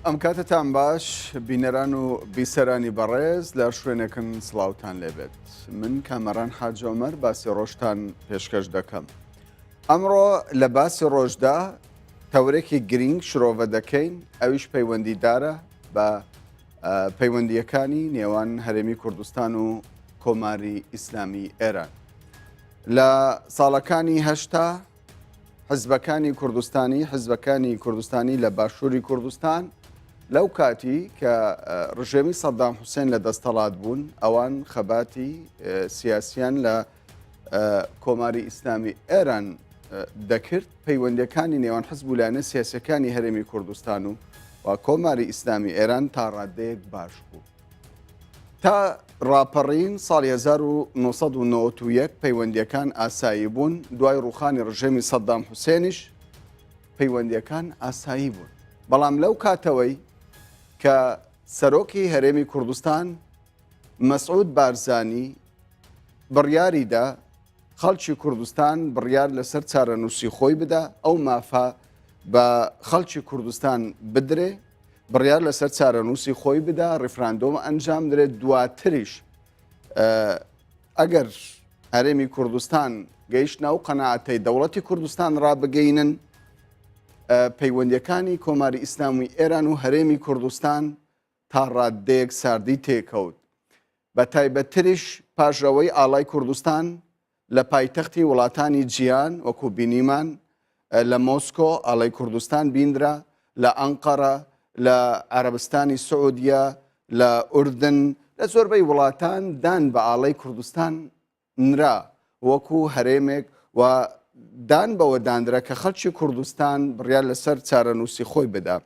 ئەم کاتتان باش بینەران و بیسەرانی بەڕێز لە شوێنێکن سڵاوتان لێبێت. من کامەران حاجی عومەر باسی ڕۆژتان پێشکەش دەکەم. ئەمڕۆ لە باسی ڕۆژدا تەورێکی گرنگ شرۆڤە دەکەین، ئەویش پەیوەندیدارە بە پەیوەندیەکانی نێوان هەرێمی کوردستان و کۆماری ئیسلامی ئێران. لە ساڵەکانی هەشتا حزبەکانی کوردستانی لە باشووری کوردستان لەو کاتی کە ڕژێمی سەدام حوسێن لە دەستەڵات بوون، ئەوان خەباتی سیاسیان لە کۆماری ئیسلامی ئێران دەکرد. پەیوەندیەکانی نێوان حزب و لایەنە سیاسیەکانی هەرێمی کوردستان و کۆماری ئیسلامی ئێران تا ڕادەیەک باش بوو. تا ڕاپەڕین ساڵی 1991 پەیوەندیەکان ئاسایی بوون. دوای ڕوخانی ڕژێمی سەدام حوسێنیش پەیوەندیەکان ئاسایی بوون. بەڵام لەو کاتەوەی کە سەرۆکی هەرێمی کوردستان مەسعود بارزانی بڕیاریدا خەڵکی کوردستان بڕیار لەسەر چارەنووسی خۆی بدا، ئەو مافا بە خەڵکی کوردستان بدرێ، بڕیار لەسەر چارەنووسی خۆی بدا، ڕیفراندۆم ئەنجام درێت. دواتریش ئەگەر هەرێمی کوردستان گەیشتنە و قەناعەتەی دەوڵەتی کوردستان ڕابگەینن، پەیوەندیەکانی کۆماری ئیسلامی ئێران و هەرێمی کوردستان تا ڕادەیەک ساردی تێکەوت. بە تایبەتریش پاشەوەی ئاڵای کوردستان لە پایتەختی وڵاتانی جیهان وەکو بینیمان لە مۆسکۆ ئاڵای کوردستان بیندرا، لە ئەنقەرە، لە عەرەبستانی سعودیە، لە ئوردن، لە زۆربەی وڵاتان دان بە ئاڵای کوردستان نرا وەکو هەرێمێک و دان بەوە دانرا کە خەڵکی کوردستان بڕیار لەسەر چارەنووسی خۆی بدا.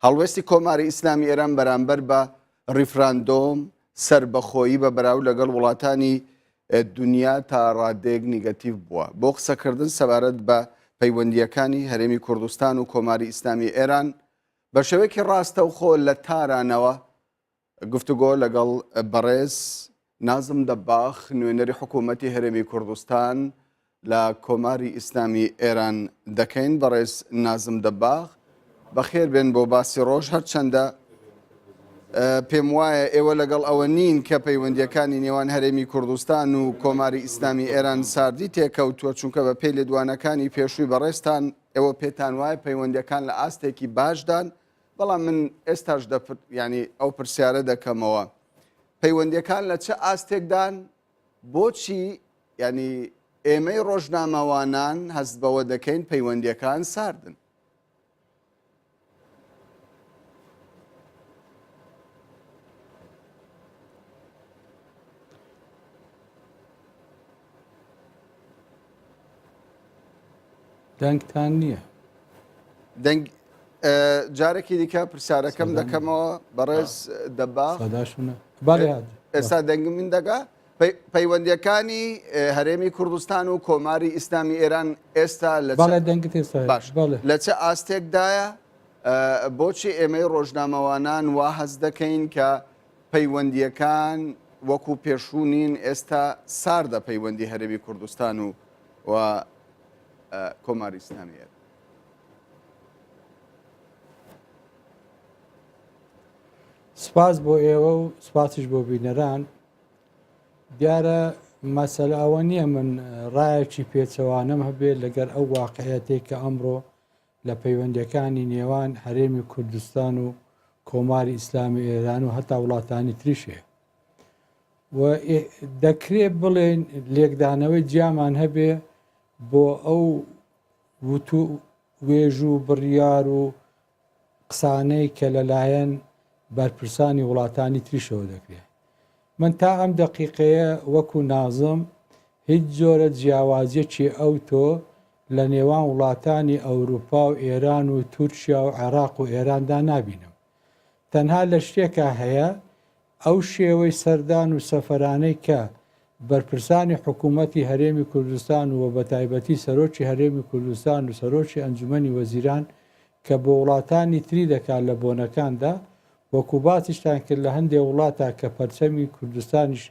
هەڵوێستی کۆماری ئیسلامی ئێران بەرامبەر بە ڕیفراندۆم سربەخۆیی بە بەراو لەگەڵ وڵاتانی دنیا تا ڕادەیەک نیگەتیڤ بووە. بۆ قسەکردن سەبارەت بە پەیوەندیەکانی هەرێمی کوردستان و کۆماری ئیسلامی ئێران بە شێوەیەکی ڕاستە و خۆ لە تارانەوە گفتوگۆ لەگەڵ بەڕێز نازم دەباخ، نوێنەری حکوومەتی هەرێمی کوردستان لە کۆماری ئیسلامی ئێران دەکەین. بەڕێز نازم دەباخ بەخێر بێن بۆ باسی ڕۆژ. هەرچەندە پێم وایە ئێوە لەگەڵ ئەوە نین کە پەیوەندیەکانی نێوان هەرێمی کوردستان و کۆماری ئیسلامی ئێران ساردی تێکەوتووە، چونکە بە پێی لێدوانەکانی پێشووی بەڕێستان ئێوە پێتان وایە پەیوەندیەکان لە ئاستێکی باشدان. بەڵام من ئێستاش ینی ئەو پرسیارە دەکەمەوە، پەیوەندیەکان لە چه ئاستێکدان؟ بۆچی ینی ئێمەی ڕۆژنامەوانان هەست بەوە دەکەین پەیوەندیەکان ساردن؟ دەنگتان نییە. جارێکی دیکە پرسیارەکەم دەکەمەوە بەڕێز دەباخ. ئێستا دەنگم من دەگا پەیوەندیەکانی هەرێمی کوردستان و کۆماری ئیسلامی ئێران ئێستا لە چه ئاستێکدایە؟ بۆچی ئێمەی ڕۆژنامەوانان وا هەست دەکەین کە پەیوەندیەکان وەکو پێشوونین ئێستا ساردە پەیوەندی هەرێمی کوردستان و کۆماری ئیسلامی ئێران؟ سپاس بۆ ئێوە و سپاسیش بۆ بینەران. دیارە مەسەلە ئەوە نییە من ڕایەکی پێچەوانەم هەبێت لەگەر ئەو واقعەتێک کە ئەمڕۆ لە پەیوەندیەکانی نێوان هەرێمی کوردستان و کۆماری ئیسلامی ئێران و هەتا وڵاتانی تریشێ و دەکرێت بڵێن لێکدانەوەی جیامان هەبێ بۆ ئەو وێژ و بڕیار و قسانەی کە لەلایەن بەرپرسانی وڵاتانی تریشەوە دەکرێت. من تا ئەم دەقیقەیە وەکو نازم هیچ جۆرە جیاوازیەکی ئەو تۆ لە نێوان وڵاتانی ئەوروپا و ئێران و تورکیا و عێراق و ئێراندا نابینم. تەنها لە شتێکە هەیە ئەو شێوەی سەردان و سەفەرانەی کە بەرپرسانی حکوومەتی هەرێمی کوردستان و بە تایبەتی سەرۆکی هەرێمی کوردستان و سەرۆکی ئەنجومەنی وەزیران کە بۆ وڵاتانی تری دەکات لە بۆنەکاندا، وەکو باسیشتان کرد لە هەندێک وڵاتە کە پەرچەمی کوردستانیش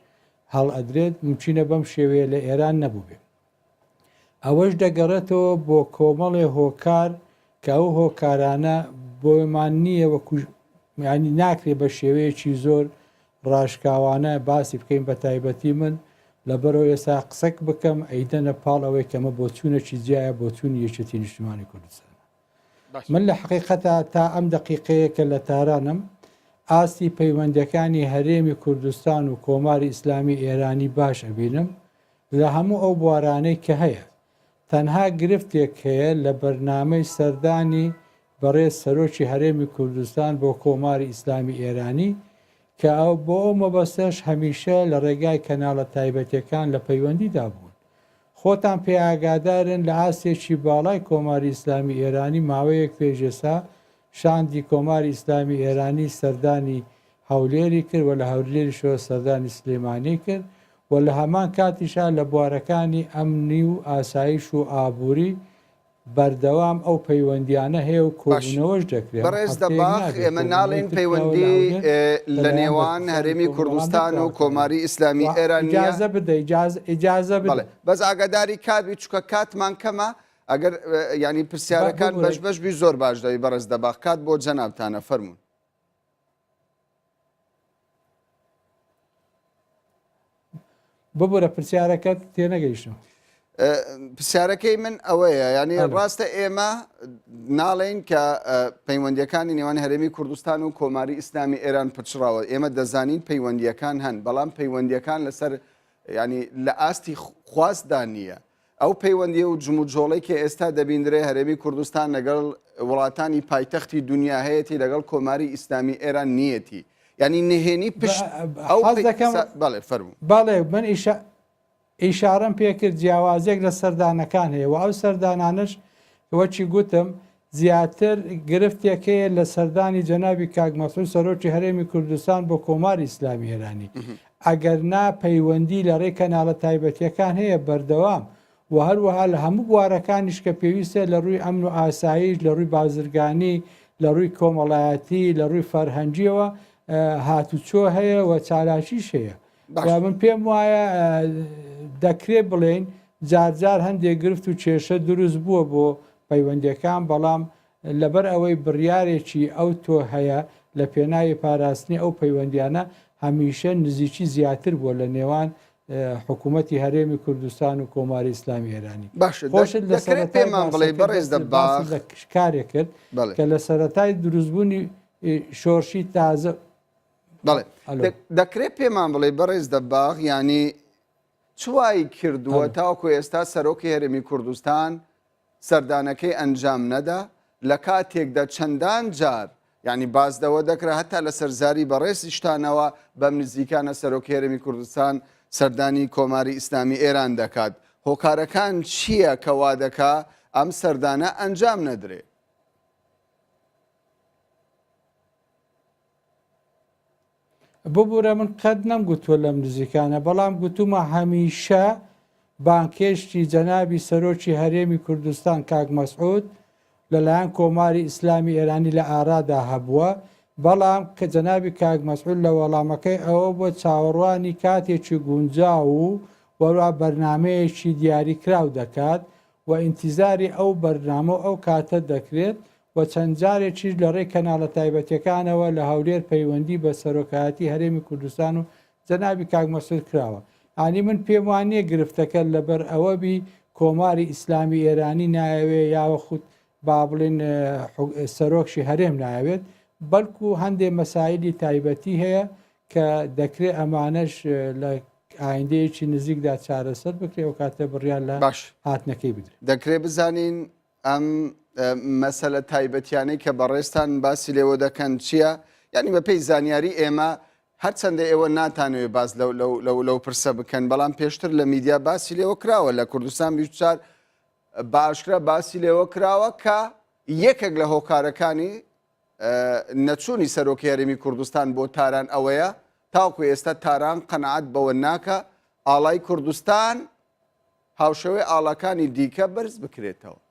هەڵ ئەدرێت ممچینە بەم شێوەیە لە ئێران نەبوو بێ. ئەوەش دەگەڕێتەوە بۆ کۆمەڵێ هۆکار کە ئەو هۆکارانە بۆمان نییە وەکو ینی ناکرێت بە شێوەیەکی زۆر ڕاشکاوانە باسی بکەین بە تایبەتی من لەبەرەوە ئێستا قسەک بکەم ئەیدەنە پاڵ ئەوەی کەمە بۆ چوونەکی جیایە بۆ چوون یەکێتی نیشتیمانی کوردستان من لە حقیقەتە تا ئەم دقیقەیەکە لە تارانم ئاستی پەیوەندەکانی هەرێمی کوردستان و کۆماری ئیسلامی ئێرانی باش ئەبینم لە هەموو ئەو بوارانەی کە هەیە تەنها گرفتێک هەیە لە بەرنامەی سەردانی بەڕێز سەرۆکی هەرێمی کوردستان بۆ کۆماری ئیسلامی ئێرانی کە ئەو بۆ ئەو مەبەستەش هەمیشە لە ڕێگای کەناڵە تایبەتیەکان لە پەیوەندیدا بوون خۆتان پێ ئاگادارن لە ئاستێکی باڵای کۆماری ئیسلامی ئێرانی ماوەیەک پێشێسا شاندی کۆماری ئیسلامی ئێرانی سەردانی هەولێری کرد و لە هەولێریشەوە سەردانی سلێمانی کرد و لە هەمان کاتیشا لە بوارەکانی ئەمنی و ئاسایش و ئابووری بەردەوام ئەو پەیوەندیانە هەیە و کۆبوونەوەش دەکرێت بەڕێز دەباخ ئێمە ناڵێن پەیوەندی لە نێوان هەرێمی کوردستان و کۆماری ئیسلامی ئێران ئیجازە بدە ئیجازە بدە بەس ئاگاداری کاتبی چکە کاتمان کەمە ئەگەر ینی پرسیارەکان بەش بەشبی زۆر باش دەوی بەڕێز دەباخ کات بۆ جەنابتانە فەرموون ببوورە پرسیارەکەت تێنەگەیشتم پرسیارەکەی من ئەوەیە ینی ڕاستە ئێمە ناڵێن کە پەیوەندیەکانی نێوان هەرێمی کوردستان و کۆماری ئیسلامی ئێران پچراوە ئێمە دەزانین پەیوەندیەکان هەن بەڵام پەیوەندیەکان لەسەر ینی لە ئاستی خوازدا نییە ئەو پەیوەندی و جموجۆڵی کە ئێستا دەبیندرێ هەرێمی کوردستان لەگەڵ وڵاتانی پایتەختی دنیا هەیەی لەگەڵ کۆماری ئیسلامی ئێران نیەتی ینی نهێنی پشت ئەو بەڵێ فەرموو بەڵێ من ئیشارەم پێکرد جیاوازێک لە سەردانەکان هەیە و ئەو سەردانانش وەچی گوتم زیاتر گرفتێکەیە لە سەردانی جەنابی کاک مەسعود سەرۆکی هەرێمی کوردستان بۆ کۆماری ئیسلامی ئێرانی ئەگەر نا پەیوەندی لە ڕێی کەناڵە تایبەتیەکان هەیە بەردەوام و هەروەها لە هەموو بوارەکانیش کە پێویستە لە ڕووی ئەمن و ئاسایش لە ڕووی بازرگانی لە ڕووی کۆمەڵایەتی لە ڕووی فەرهەنگیەوە هاتوچۆ هەیە و چالاکیش هەیە من پێم وایە دەکرێت بڵێن جارجار هەندێک گرفت و کێشە دروست بووە بۆ پەیوەندیەکان بەڵام لەبەر ئەوەی بڕیارێکی ئەو تۆ هەیە لە پێناوی پاراستنی ئەو پەیوەندیانە هەمیشە نزیکی زیاتر بووە لە نێوان حکوومەتی هەرێمی کوردستان و کۆماری ئیسلامی ئێرانی خۆشت لەسەر پێمان بڵێ بەڕێز دەباخ کارێک کرد کە لە سەرەتای دروستبوونی شۆرشی تازە بەڵێ دەکرێت پێمان بڵێ بەڕێز دەباغ ینی چوای کردووە تاوەکو ئێستا سەرۆکی هەرێمی کوردستان سەردانەکەی ئەنجام نەدا لە کاتێکدا چەندان جار ینی بازدەوە دەکرا هەتا لە سەرزاری بەڕێزی شتانەوە بەم نزیکانە سەرۆکی هەرێمی کوردستان سەردانی کۆماری ئیسلامی ئێران دەکات هۆکارەکان چییە کە وا دەکا ئەم سەردانە ئەنجام نەدرێ ببوورە من قەت نەمگوتووە لەم نزیکانە بەڵام گوتومە هەمیشە بانکێشتی جەنابی سەرۆکی هەرێمی کوردستان کاک مەسعود لەلایەن کۆماری ئیسلامی ئێرانی لە ئارادا هەبووە بەڵام کە جەنابی کاک مەسعود لە وەڵامەکەی ئەوە بۆ چاوەڕوانی کاتێکی گونجاو و وەروە بەرنمەیەکی دیاریکراو دەکات و ئینتیزاری ئەو بەرنامە ئەو کاتە دەکرێت و چەند جارێکیش لە ڕێی کەناڵە تایبەتیەکانەوە لە هەولێر پەیوەندی بە سەرۆکایەتی هەرێمی کوردستان و جەنابی کاک مەسعود کراوە ئانی من پێم وانییە گرفتەکە لەبەر ئەوەبی کۆماری ئیسلامی ئێرانی نایەوێ یاوەخود با بڵێن سەرۆکشی هەرێم نایەوێت بەڵکو هەندێک مەسایلی تایبەتی هەیە کە دەکرێت ئەمانەش لە ئایندەیەکی نزیکدا چارەسەر بکرێت و کاتە بڕیان لە هاتنەکەی بدرێت دەکرێت بزانین ئەم مەسەلە تایبەتیانەی کە بەڕێستان باسی لێوە دەکەن چییە؟ یعنی بە پێی زانیاری ئێمە هەرچەندە ئێوە ناتانەوێت باز لەو پرسە بکەن بەڵام پێشتر لە میدیا باسی لێوە کراوە لە کوردستان 24 باشکرا باسی لێوە کراوە کە یەکێک لە هۆکارەکانی نەچوونی سەرۆکی هەرێمی کوردستان بۆ تاران ئەوەیە تاوکو ئێستا تاران قەنەعەت بەوە ناکە ئاڵای کوردستان هاوشەوەی ئاڵەکانی دیکە بەرز بکرێتەوە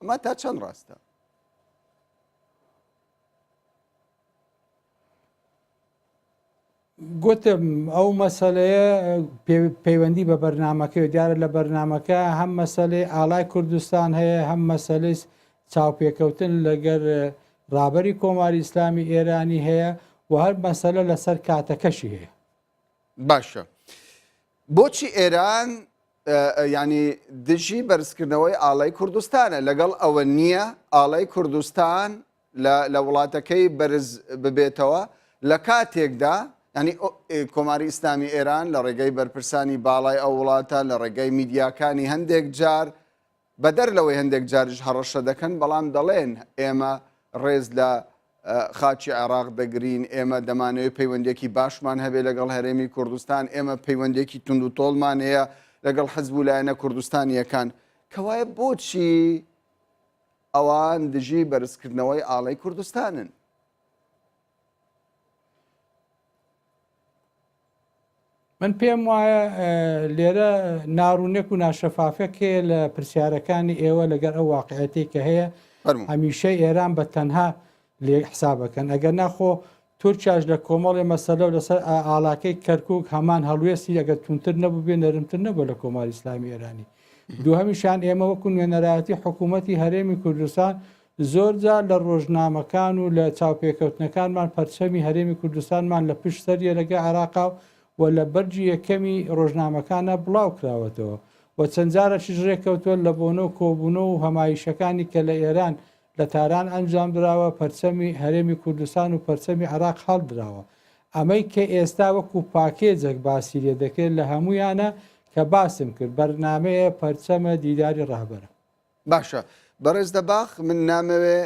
ئەمە تا چەند ڕاستە؟ گوتم ئەو مەسەلەیە پەیوەندی بە بەرنمەکەی دیارە لە بەرنمەکە هەم مەسەلەی ئاڵای کوردستان هەیە هەم مەسەلەی چاوپێکەوتن لەگەر ڕابەری کۆماری ئیسلامی ئێرانی هەیە و هەر مەسەلە لەسەر کاتەکەشی هەیە. باشە بۆچی ئێران ینی دژی بەرزکردنەوەی ئاڵای کوردستانە لەگەڵ ئەوە نییە ئاڵای کوردستان لە وڵاتەکەی بەرز ببێتەوە لە کاتێکدا ینی کۆماری ئیسلامی ئێران لە ڕێگەی بەرپرسانی باڵای ئەو وڵاتە لە ڕێگەی میدیاکانی هەندێک جار بەدەر لەوەی هەندێک جاریش هەڕەشە دەکەن بەڵام دەڵێن ئێمە ڕێز لە خاچی عێراق دەگرین ئێمە دەمانەوێت پەیوەندێکی باشمان هەبێ لەگەڵ هەرێمی کوردستان ئێمە پەیوەندێکی تونند و تۆڵمان هەیە لەگەڵ حەزب و لایەنە کوردستانیەکان کەوایە بۆچی ئەوان دژی بەرزکردنەوەی ئاڵای کوردستانن؟ من پێم وایە لێرە ناڕوونێک و ناشەفافەکێ لە پرسیارەکانی ئێوە لەگەر ئەو واقعەتی کە هەیە هەمیشەی ئێران بە تەنها لێ حسابەکەن ئەگەر ناخۆ تورکیاش لە کۆمەڵی مەسەلە و لەسەر ئاڵاکەی کەرکک هەمان هەڵوێستی ئەگەر تونتر نەبوو بێ نەرمتر نەبوو لە کۆماری ئیسلامی ئێرانی دووهەمیشان ئێمە وەکو نوێنەرایەتی حکوومەتی هەرێمی کوردستان زۆرجار لە ڕۆژنامەکان و لە چاوپێکەوتنەکانمان پەرچەمی هەرێمی کوردستانمان لە پشت سەریە لەگە عێراقا و لە بەرجی یەکەمی ڕۆژنامەکانە بڵاو کراوەتەوە و چەند جارە ژڕێکەوتووە لە بۆنە و کۆبوونەوە و هەمایشەکانی کە لە ئێران لە تاران ئەنجام درراوە پەرچەمی هەرێمی کوردستان و پەرچەمی عێراق هەڵدراوە ئەمەی کە ئێستا وەکو پاکێجێک باسی لێ دەکرێت لە هەمویانە کە باسم کرد بەرنامەیە پەرچەمە دیداری ڕاهبەرە. باشە بەڕێز دەباخ من نامەوێ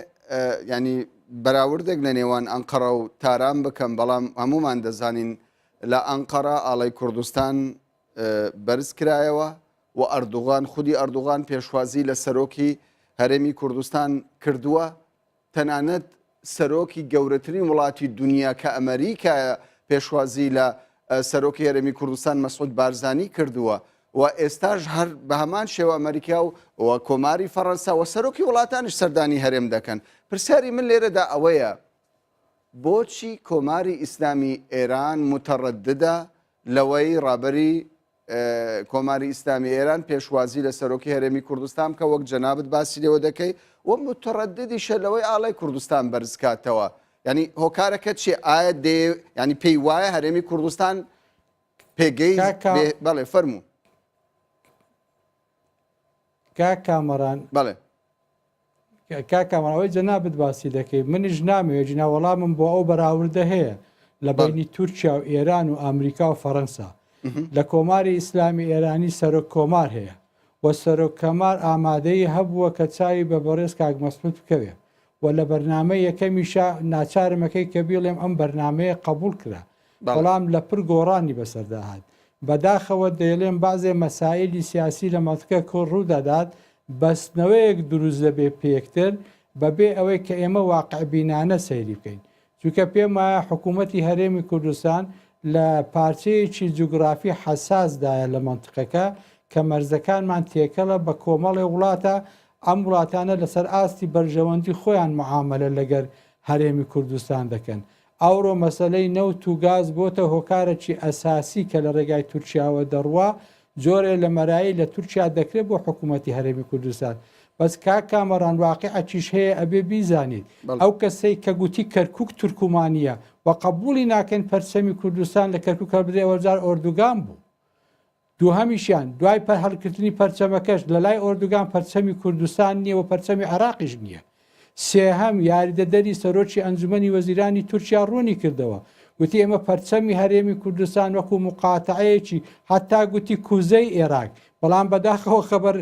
ینی بەراوردێک لە نێوان ئەنقەرە و تاران بکەم بەڵام هەمومان دەزانین لە ئەنقەرە ئاڵای کوردستان بەرز کرایەوە و ئەردوغان خودی ئەردوغان پێشوازی لە سەرۆکی هەرێمی کوردستان کردووە تەنانەت سەرۆکی گەورەترین وڵاتی دنیا کە ئەمریکا پێشوازی لە سەرۆکی هەرێمی کوردستان مەسعود بارزانی کردووە و ئێستاش هەر بە هەمان شێوە ئەمریکا و کۆماری فەڕەنسا و سەرۆکی وڵاتانش سەردانی هەرێم دەکەن پرسیاری من لێرەدا ئەوەیە بۆچی کۆماری ئیسلامی ئێران متەڕەددە لەوەی ڕابەری کۆماری ئیسلامی ئێران پێشوازی لە سەرۆکی هەرێمی کوردستان کە وەک جەنابەت باسی لێوە دەکەی و متەڕەددیشە لەوەی ئاڵای کوردستان بەرزکاتەوە ینی هۆکارەکە چی ئایا ینی پێی وایە هەرێمی کوردستان پێگەی بەڵێ فەرموو کامەران بەڵێ کاکەمەوەی جەنابەت باسی دەکەی منیش نامەوێت جناوەڵامم بۆ ئەو بەراوردە هەیە لە بینی تورکیا و ئێران و ئەمریکا و فەڕەنسا لە کۆماری ئیسلامی ئێرانی سەرۆک کۆمار هەیە و سەرۆک کەمار ئامادەی هەبووە کە چاوی بە بەڕێز کاکمەسعود بکەوێ و لە بەرنامەی یەکەمیشا ناچارمەکەی کە بیڵێم ئەم بەرنمەیە قبول کرا بەڵام لە پر گۆڕانی بەسەرداهات بەداخەوە دەیڵێن بازێ مەسائلی سیاسی لە مەڵکە کۆ ڕوودەدات بەستنەوەیەک دروست دەبێ پێکتر بەبێ ئەوەی کە ئێمە واقع بینانە سەیری بکەین چونکە پێم وایە حکوومەتی هەرێمی کوردستان لە پارچەیەکی جوگرافی حەساسدایە لە منتقەکە کە مەرزەکانمان تێکەڵە بە کۆمەڵی وڵاتە ئەم وڵاتانە لەسەر ئاستی بەرژەوەندی خۆیان معاملە لەگەر هەرێمی کوردستان دەکەن ئەوڕۆ مەسلەی نەوت و گاز بۆتە هۆکارێکی ئەساسی کە لە ڕێگای تورکیاوە دەڕوا جۆرێ لە مەرایی لە تورکیا دەکرێت بۆ حکوومەتی هەرێمی کوردستان بەس کامەران واقعەکیش هەیە ئەبێ بیزانیت ئەو کەسەی کە گوتی کەرکک تورکمانیە و قبولی ناکەن پەرچەمی کوردستان لە کەرکک هەڵبدرێ وەرجار ئۆردوگان بوو دووهەمیشیان دوای هەڵگرتنی پەرچەمەکەش لە لای ئۆردوگان پەرچەمی کوردستان نییە و پەرچەمی عێراقیش نییە سێهەم یاریدەدەری سەرۆکی ئەنجومەنی وەزیرانی تورکیا ڕوونی کردەوە گوتی ئێمە پەرچەمی هەرێمی کوردستان وەکو مقاتعەیەکی حتا گوتی کوزەی عێراق بەڵام بەداخەوە خەبەر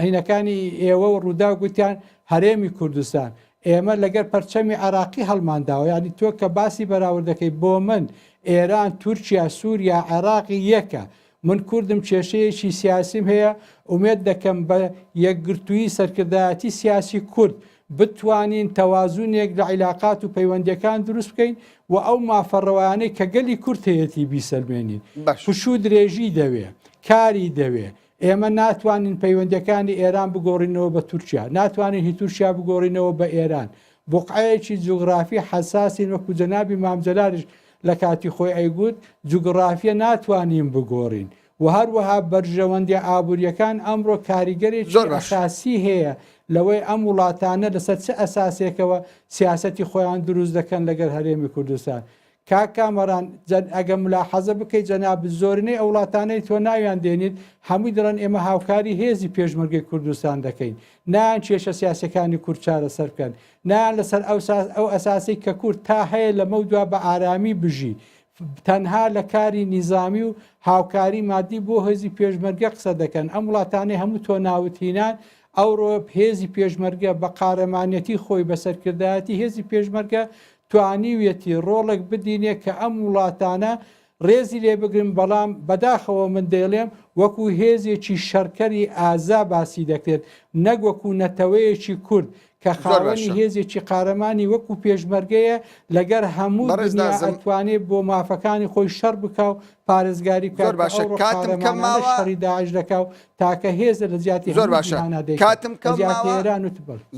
هینەکانی ئێوە و ڕوودا گوتیان هەرێمی کوردستان ئێمە لەگەر پەرچەمی عێراقی هەڵمانداوە ینی تۆ کە باسی بەراوردەکەی بۆ من ئێران تورکیا سووریا عێراقی یەکە من کوردم کێشەیەکی سیاسیم هەیە ئومێد دەکەم بە یەکگرتووی سەرکردایەتی سیاسی کورد بتوانین تەوازونێک لە عیلاقات و پەیوەندیەکان دروست بکەین و ئەو مافەڕەوانەی کە گەلی کورد هەیەتی بیسەلمێنین پشوو درێژی دەوێ کاری دەوێ ئێمە ناتوانین پەیوەندیەکانی ئێران بگۆڕینەوە بە تورکیا ناتوانین هی تورکیا بگۆڕینەوە بە ئێران بوقعەیەکی جوگرافی حەساسین وەکو جەنابی مامجەلاریش لە کاتی خۆی ئەیگوت جوگرافیە ناتوانین بگۆڕین و هەروەها بەرژەوەندی ئابوووریەکان ئەمڕۆ کاریگەرێکی ئەساسی هەیە لەوەی ئەم وڵاتانە لەسەر چه ئەساسێکەوە سیاسەتی خۆیان دروست دەکەن لەگەر هەرێمی کوردستان. کاکامەران ئەگە ملاحەزە بکەیت جەناب زۆرینەی ئەو وڵاتانەی تۆ ناویان دێنیت هەمووی دەڵێن ئێمە هاوکاری هێزی پێشمەرگەی کوردستان دەکەین، نان کێشە سیاسەکانی کورد چارەسەر بکەن، نان لەسەر ئەو ئەساسی کە کورد تا هەیە لە مەودوا بە ئارامی بژی، تەنها لە کاری نیزامی و هاوکاری مادی بۆ هێزی پێشمەرگە قسە دەکەن. ئەم وڵاتانەی هەموو تۆ ناوتهینان ئەوڕۆ هێزی پێشمەرگە بە قارەمانەتی خۆی بەسەرکردایەتی هێزی پێشمەرگە توانیویەتی ڕۆڵێک بدینێ کە ئەم وڵاتانە ڕێزی لێ بگرن، بەڵام بەداخەوە من دەیڵێم وەکو هێزێکی شەرکەری ئازا باسی دەکرێت، نەک وەکو نەتەوەیەکی کورد کە خاوەنی هێزێکی قارەمانی وەکو پێشمەرگەیە لەگەر هەموو ئەتوانێت بۆ مافەکانی خۆی شەڕ بکە و پارێزگاری شەڕی داعش دەکا و تاکە هێزە لە زیاتی زۆر باشە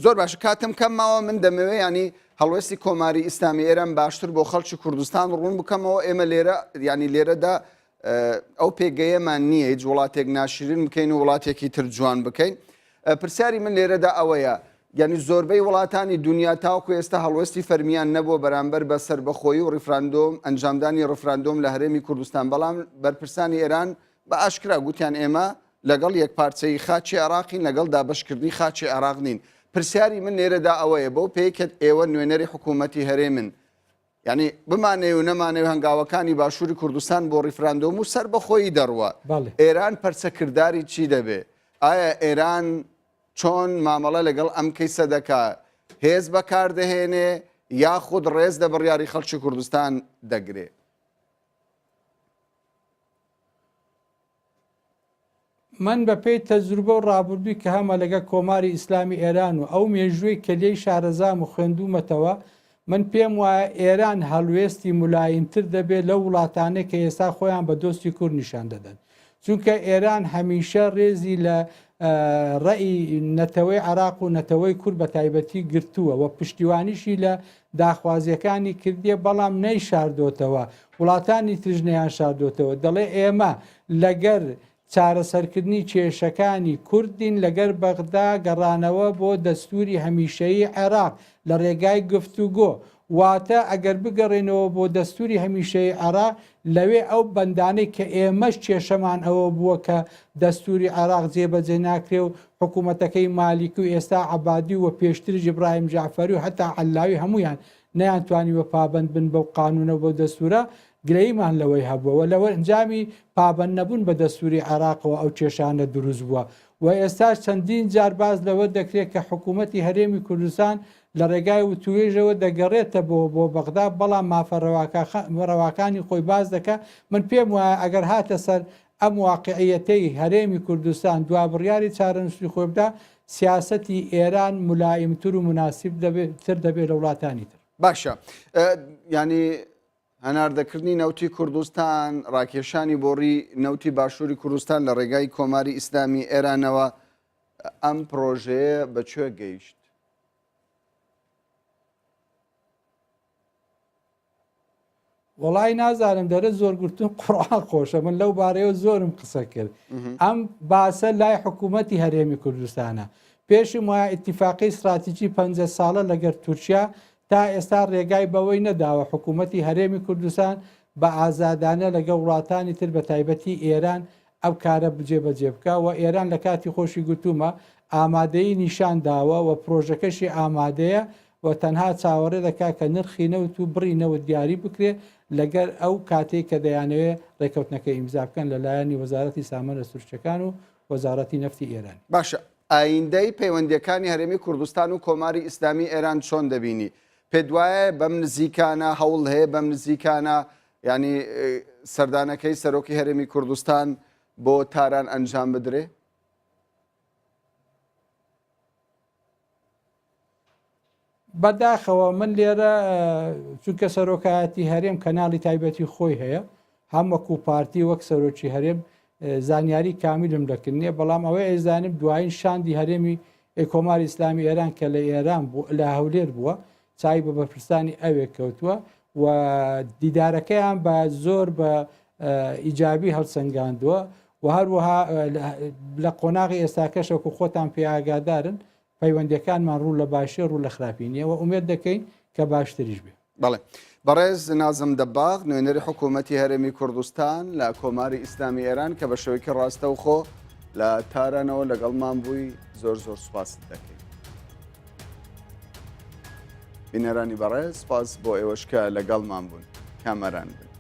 زۆر باشە کاتم کەم ماوە من دەمەوێت ینی هەڵوێستی کۆماری ئیسلامی ئێران باشتر بۆ خەڵکی کوردستان ڕوون بکەمەوە. ئێمە لێرە ینی لێرەدا ئەو پێگەیەمان نییە هیچ وڵاتێک ناشرین بکەین و وڵاتێکی تر جوان بکەین. پرسیاری من لێرەدا ئەوەیە یعنی زۆربەی وڵاتانی دنیا تاوکو ئێستا هەڵوێستی فەرمیان نەبووە بەرامبەر بە سەربەخۆیی و ڕیفراندۆم ئەنجامدانی ڕیفراندۆم لە هەرێمی کوردستان، بەڵام بەرپرسانی ئێران بە ئاشکرا گوتیان ئێمە لەگەڵ یەک پارچەی خاچی عێراقین، لەگەڵ دابەشکردنی خاچی عێراق نین. پرسیاری من لێرەدا ئەوەیە بۆ پێیکرد ئێوە نوێنەری حکوومەتی هەرێمن، ینی بمانێ و نەمانێ هەنگاوەکانی باشووری کوردستان بۆ ڕیفراندۆم و سەربەخۆیی دەڕوە، ئێران پەرچەکردداری چی دەبێ؟ ئایا ئێران چۆن مامەڵە لەگەڵ ئەم کەیسە دەکا هێز بەکاردەهێنێ یاخود ڕێز لە بڕیاری خەڵکی کوردستان دەگرێ؟ من بە پێی تەجروبە و ڕابردووی کە هەمە لەگە کۆماری ئیسلامی ئێران و ئەو مێژووی کە لێی شارەزام و خوێندومەتەوە، من پێم وایە ئێران هەڵوێستی مولایمتر دەبێت لە وڵاتانەی کە ئێستا خۆیان بە دۆستی کورد نیشان دەدەن، چونکە ئێران هەمیشە ڕێزی لە ڕێی نەتەوەی عێراق و نەتەوەی کورد بە تایبەتی گرتووە و پشتیوانیشی لە داخوازیەکانی کردیە، بەڵام نەی شاردۆتەوە، وڵاتانی تژنیان شاردۆتەوە. دەڵێ ئێمە لەگەر چارەسەرکردنی کێشەکانی کوردین لەگەر بەغدا گەڕانەوە بۆ دەستوری هەمیشەیی عێراق لە ڕێگای گفتوگۆ، واتە ئەگەر بگەڕێنەوە بۆ دەستوری هەمیشەیی عێراق لەوێ ئەو بەندانەی کە ئێمەش کێشەمان ئەوە بووە کە دەستوری عێراق جێبەجێ ناکرێ و حکوومەتەکەی مالیکی و ئێستا عەبادی و پێشتر جیبراهیم جعفەری و هەتا عەلاوی هەمویان نەیانتوانیوە پابەند بن بەو قانونە بۆ دەستورە، گرەیمان لەوەی هەبووە لەوە ئەنجامی پابەند نەبوون بە دەستوری عێراقەوە ئەو کێشانە دروست بووە و ئێستا چەندین جار باز لەوە دەکرێت کە حکوومەتی هەرێمی کوردستان لە ڕێگای وتوێژەوە دەگەڕێتە بۆ بەغدا، بەڵام مافەڕەواکانی خۆی باز دەکە. من پێم وایە ئەگەر هاتە سەر ئەم واقعیەتەی هەرێمی کوردستان دوا بڕیاری چارەنووسی خۆی بدا، سیاسەتی ئێران مولایمتر و مناسب تر دەبێت لە وڵاتانی تر. باشە ینی هەناردەکردنی نەوتی کوردستان، ڕاکێشانی بۆڕی نەوتی باشووری کوردستان لە ڕێگای کۆماری ئیسلامی ئێرانەوە ئەم پرۆژەیە بەکوێ گەیشت؟ وڵای نازانم دەرە زۆرگرتون قوڕان خۆشە، من لەو بارەیەوە زۆرم قسە کرد. ئەم باسە لای حکوومەتی هەرێمی کوردستانە، پێشم وایە ئیتیفاقی استراتیجی 50 ساڵە لەگەر تورکیا تا ئێستا ڕێگای بەوەی نەداوە حکوومەتی هەرێمی کوردستان بە ئازادانە لەگە وڵاتانی تر بە تایبەتی ئێران ئەو کارە بجێبەجێ بکە و ئێران لە کاتی خۆشی گوتومە ئامادەیی نیشان داوە و پرۆژەکەشی ئامادەیە و تەنها چاوەڕێ دەکا کە نرخی نەوت و بڕینەوە دیاری بکرێ لەگەر ئەو کاتێک کە دەیانەوێت ڕێکەوتنەکە ئیمزا بکەن لەلایەنی وەزارەتی سامانە سروشتەکان و وەزارەتی نەفتی ئێران. باشە، ئایندەی پەیوەندیەکانی هەرێمی کوردستان و کۆماری ئیسلامی ئێران چۆن دەبینی؟ پێ دوایە بەم نزیکانە هەوڵ هەیە بەم نزیکانە ینی سەردانەکەی سەرۆکی هەرێمی کوردستان بۆ تاران ئەنجام بدرێ؟ بەداخەوە من لێرە چونکە سەرۆکایەتی هەرێم کەناڵی تایبەتی خۆی هەیە، هەم وەکو پارتی وەک سەرۆکی هەرێم زانیاری کامیلم دەکردنیە، بەڵام ئەوەی ئەیزانم دوایین شاندی هەرێمی کۆماری ئیسلامی ئێران کە لە ئێران لە هەولێر بووە چای بە بەرپرسانی ئەوێ کەوتووە و دیدارەکەیان بە زۆر بە ئیجابی هەڵسەنگاندووە و هەروەها لە قۆناغی ئێستاکەشەوەکو خۆتان پێ ئاگادارن پەیوەندیەکانمان ڕوو لە باشی ڕوو لە خراپینیەوە ئومێد دەکەین کە باشتریش بێ. بەڵێ بەڕێز نازم دەباغ نوێنەری حکوومەتی هەرێمی کوردستان لە کۆماری ئیسلامی ئێران کە بە شێوەیەکی ڕاستەوخۆ لە تارانەوە لەگەڵمان بووی زۆر زۆر سوپاست دەکەین. بینەرانی بەڕێز سپاس بۆ ئێوەشکە لەگەڵمان بوون کامەران بن.